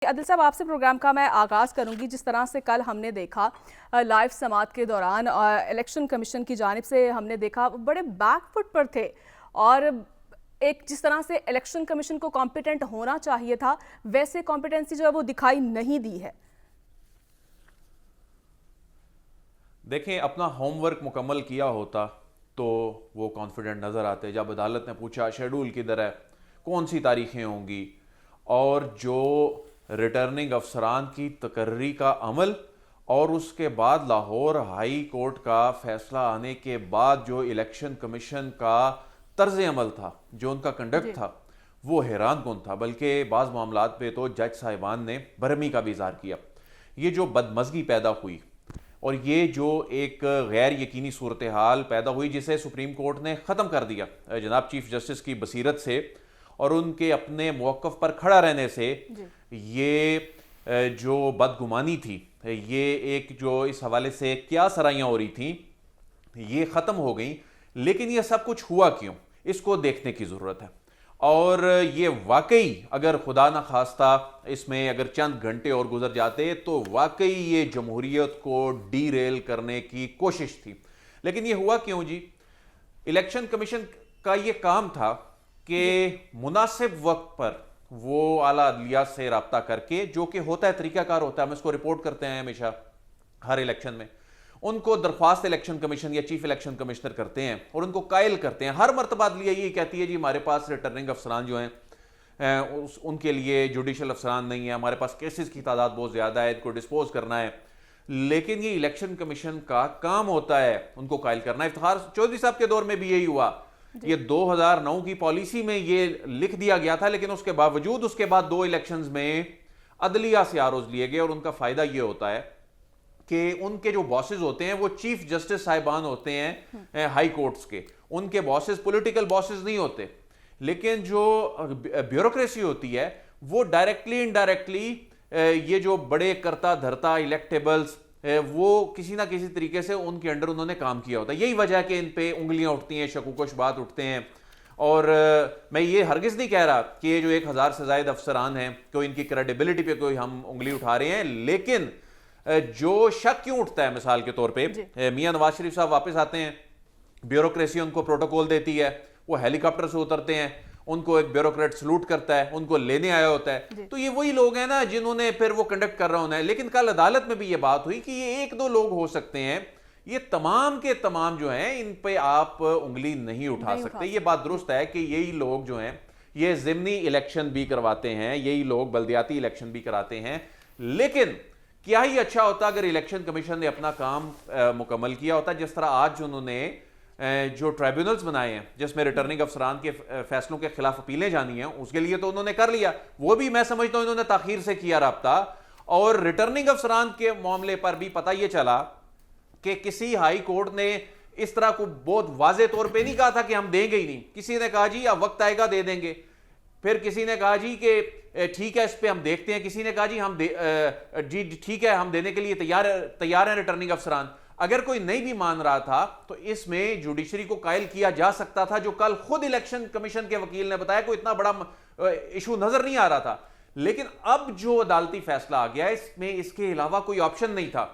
आदिल साहब, आपसे प्रोग्राम का मैं आगाज़ करूंगी। जिस तरह से कल हमने देखा लाइव समात के दौरान इलेक्शन कमीशन की जानिब से हमने देखा बड़े बैकफुट पर थे, और एक जिस तरह से इलेक्शन कमीशन को कॉम्पिटेंट होना चाहिए था वैसे कॉम्पिटेंसी जो है वो दिखाई नहीं दी है। देखें, अपना होमवर्क मुकम्मल किया होता तो वो कॉन्फिडेंट नज़र आते। जब अदालत ने पूछा शेड्यूल किधर है, कौन सी तारीखें होंगी, और जो रिटर्निंग अफसरान की तकर्री का अमल और उसके बाद लाहौर हाई कोर्ट का फैसला आने के बाद जो इलेक्शन कमीशन का तर्ज अमल था, जो उनका कंडक्ट था, वो हैरान कुन था। बल्कि बाज़ मामलात पे तो जज साहिबान ने बरहमी का भी इजहार किया। ये जो बदमज़गी पैदा हुई और ये जो एक गैर यकीनी सूरत हाल पैदा हुई, जिसे सुप्रीम कोर्ट ने ख़त्म कर दिया जनाब चीफ जस्टिस की बसीरत से और उनके अपने मौक़िफ़ पर खड़ा रहने से, ये जो बदगुमानी थी, ये एक जो इस हवाले से क्या सराइयाँ हो रही थी, ये ख़त्म हो गई। लेकिन ये सब कुछ हुआ क्यों, इसको देखने की ज़रूरत है। और ये वाकई अगर खुदा न खास्ता इसमें अगर चंद घंटे और गुजर जाते तो वाकई ये जमहूरियत को डीरेल करने की कोशिश थी। लेकिन ये हुआ क्यों जी? इलेक्शन कमीशन का ये काम था कि मुनासिब वक्त पर वो आला अदलिया से रब्ता करके, जो कि होता है, तरीकाकार होता है, हम इसको रिपोर्ट करते हैं हमेशा हर इलेक्शन में, उनको दरख्वास्त इलेक्शन कमीशन या चीफ इलेक्शन कमिश्नर करते हैं और उनको कायल करते हैं। हर मरतबा अदलिया ये कहती है जी हमारे पास रिटर्निंग अफसरान जो हैं उनके लिए जुडिशल अफसरान नहीं है, हमारे पास केसेस की तादाद बहुत ज़्यादा है, इनको डिस्पोज करना है। लेकिन ये इलेक्शन कमीशन का काम होता है उनको कायल करना। इफ्तिखार चौधरी साहब के दौर में भी यही हुआ। ये 2009 की पॉलिसी में ये लिख दिया गया था, लेकिन उसके बावजूद उसके बाद 2 इलेक्शंस में अदलिया से आरोज लिए गए। और उनका फायदा ये होता है कि उनके जो बॉसेस होते हैं वो चीफ जस्टिस साहिबान होते हैं हाई कोर्ट्स के। उनके बॉसेस पॉलिटिकल बॉसेस नहीं होते, लेकिन जो ब्यूरोक्रेसी होती है वो डायरेक्टली इनडायरेक्टली ये जो बड़े करता धरता इलेक्टेबल्स, वो किसी ना किसी तरीके से उनके अंडर उन्होंने काम किया होता है। यही वजह है कि इन पे उंगलियां उठती हैं, शकूक-ओ-शुबात उठते हैं। और मैं ये हरगिज़ नहीं कह रहा कि ये जो 1000 से ज़ायद अफसरान हैं कोई इनकी क्रेडिबिलिटी पे कोई हम उंगली उठा रहे हैं, लेकिन जो शक क्यों उठता है, मिसाल के तौर पे मियां नवाज शरीफ साहब वापस आते हैं, ब्यूरोक्रेसी उनको प्रोटोकॉल देती है, वो हेलीकॉप्टर से उतरते हैं, उनको एक ब्यूरोक्रेट सलूट करता है, उनको लेने आया होता है। तो ये वही लोग हैं ना जिन्होंने फिर वो कंडक्ट कर रहा होना है। लेकिन कल अदालत में भी ये बात हुई कि ये 1-2 लोग हो सकते हैं, ये तमाम के तमाम जो हैं इन पे आप उंगली नहीं उठा सकते। ये बात दुरुस्त है कि यही लोग जो हैं ये ज़िमनी इलेक्शन भी करवाते हैं, यही लोग बल्दियाती इलेक्शन भी कराते हैं। लेकिन क्या ही अच्छा होता अगर इलेक्शन कमीशन ने अपना काम मुकम्मल किया होता, जिस तरह आज उन्होंने जो ट्राइब्यूनल्स बनाए हैं जिसमें रिटर्निंग अफसरान के फैसलों के खिलाफ अपीलें जानी हैं, उसके लिए तो उन्होंने कर लिया। वो भी मैं समझता हूं इन्होंने ताखीर से किया रब्ता। और रिटर्निंग अफसरान के मामले पर भी पता यह चला कि किसी हाई कोर्ट ने इस तरह को बहुत वाजे तौर पर नहीं कहा था कि हम देंगे ही नहीं। किसी ने कहा जी अब वक्त आएगा दे देंगे, फिर किसी ने कहा जी कि ठीक है इस पे हम देखते हैं, किसी ने कहा जी हम जी ठीक है हम देने के लिए तैयार हैं रिटर्निंग अफसरान। अगर कोई नहीं भी मान रहा था तो इसमें जुडिशरी को कायल किया जा सकता था, जो कल खुद इलेक्शन कमीशन के वकील ने बताया कोई इतना बड़ा इशू नजर नहीं आ रहा था। लेकिन अब जो अदालती फैसला आ गया इसमें इसके अलावा कोई ऑप्शन नहीं था।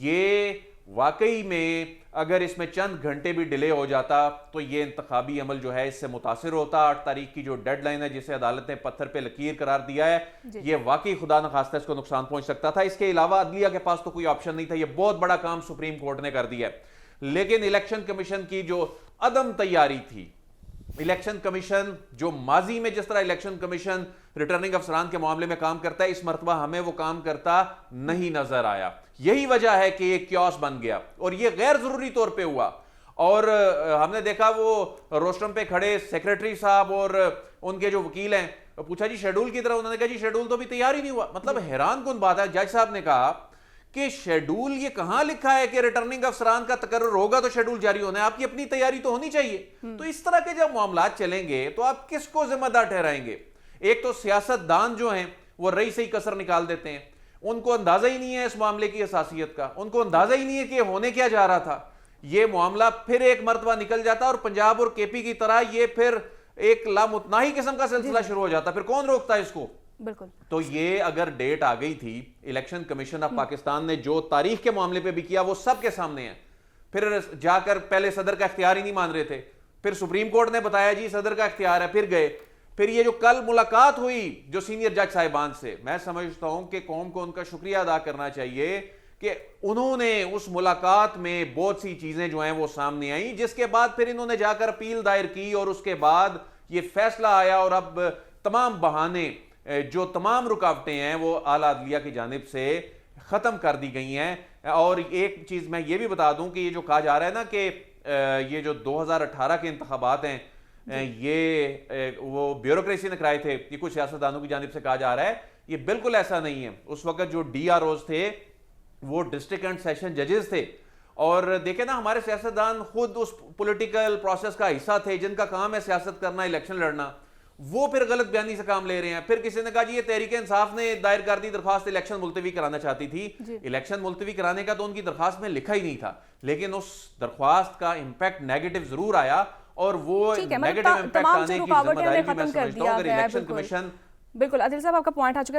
ये वाकई में अगर इसमें चंद घंटे भी डिले हो जाता तो ये इंतखाबी अमल जो है इससे मुतासिर होता। 8 तारीख की जो डेडलाइन है जिसे अदालत ने पत्थर पे लकीर करार दिया है, ये वाकई खुदा न खास्ता इसको नुकसान पहुंच सकता था। इसके अलावा अदलिया के पास तो कोई ऑप्शन नहीं था। ये बहुत बड़ा काम सुप्रीम कोर्ट ने कर दिया है। लेकिन इलेक्शन कमीशन की जो अदम तैयारी थी, इलेक्शन कमीशन जो माजी में जिस तरह इलेक्शन कमीशन रिटर्निंग अफसरान के मामले में काम करता है, इस मरतबा हमें वो काम करता नहीं नजर आया। यही वजह है कि ये क्योस बन गया और ये गैर जरूरी तौर पे हुआ। और हमने देखा वो रोस्टम पे खड़े सेक्रेटरी साहब और उनके जो वकील हैं, पूछा जी शेड्यूल की तरह, उन्होंने कहा जी शेड्यूल तो भी तैयार ही नहीं हुआ। मतलब हैरान कुन बात है। जज साहब ने कहा कि शेड्यूल ये कहां लिखा है कि रिटर्निंग अफसरान का तकर्रुर होगा तो शेड्यूल जारी होना है, आपकी अपनी तैयारी तो होनी चाहिए। तो इस तरह के जब मामला चलेंगे तो आप किसको जिम्मेदार ठहराएंगे? एक तो सियासतदान जो हैं वो रही सही कसर निकाल देते हैं, उनको अंदाजा ही नहीं है इस मामले की हसासियत का, उनको अंदाजा ही नहीं है कि होने क्या जा रहा था। ये मामला फिर एक मरतबा निकल जाता और पंजाब और केपी की तरह ये फिर एक लामुतनाही किस्म का सिलसिला शुरू हो जाता। फिर कौन रोकता है इसको? बिल्कुल। तो ये अगर डेट आ गई थी, इलेक्शन कमीशन ऑफ पाकिस्तान ने जो तारीख के मामले पे भी किया वो सबके सामने है। फिर जाकर पहले सदर का इख्तियार ही नहीं मान रहे थे, फिर सुप्रीम कोर्ट ने बताया जी सदर का इख्तियार है, फिर गए। फिर ये जो कल मुलाकात हुई जो सीनियर जज साहिबान से, मैं समझता हूं कि कौम को उनका शुक्रिया अदा करना चाहिए कि उन्होंने उस मुलाकात में बहुत सी चीजें जो हैं वो सामने आई, जिसके बाद फिर इन्होंने जाकर अपील दायर की और उसके बाद ये फैसला आया। और अब तमाम बहाने, जो तमाम रुकावटें हैं वो आला अदलिया की जानिब से ख़त्म कर दी गई हैं। और एक चीज़ मैं ये भी बता दूं कि ये जो कहा जा रहा है ना कि ये जो 2018 के इंतखाबात हैं ये वो ब्यूरोक्रेसी ने कराए थे, ये कुछ सियासतदानों की जानिब से कहा जा रहा है, ये बिल्कुल ऐसा नहीं है। उस वक्त जो DROs थे वो डिस्ट्रिक्ट एंड सेशन जजेस थे। और देखे ना, हमारे सियासतदान खुद उस पॉलिटिकल प्रोसेस का हिस्सा थे, जिनका काम है सियासत करना, इलेक्शन लड़ना, वो फिर गलत बयानी से काम ले रहे हैं। फिर किसी ने कहा जी ये तहरीक इंसाफ ने दायर कर दी दरखास्त, इलेक्शन मुलतवी कराना चाहती थी। इलेक्शन मुलतवी कराने का तो उनकी दरखास्त में लिखा ही नहीं था, लेकिन उस दरख्वास्त का इंपैक्ट नेगेटिव जरूर आया। और वो नेगेटिव इंपैक्ट आने की जिम्मेदारी भी मैं समझता हूं अगर इलेक्शन कमीशन। बिल्कुल आदिल साहब, आपका पॉइंट आ चुका है।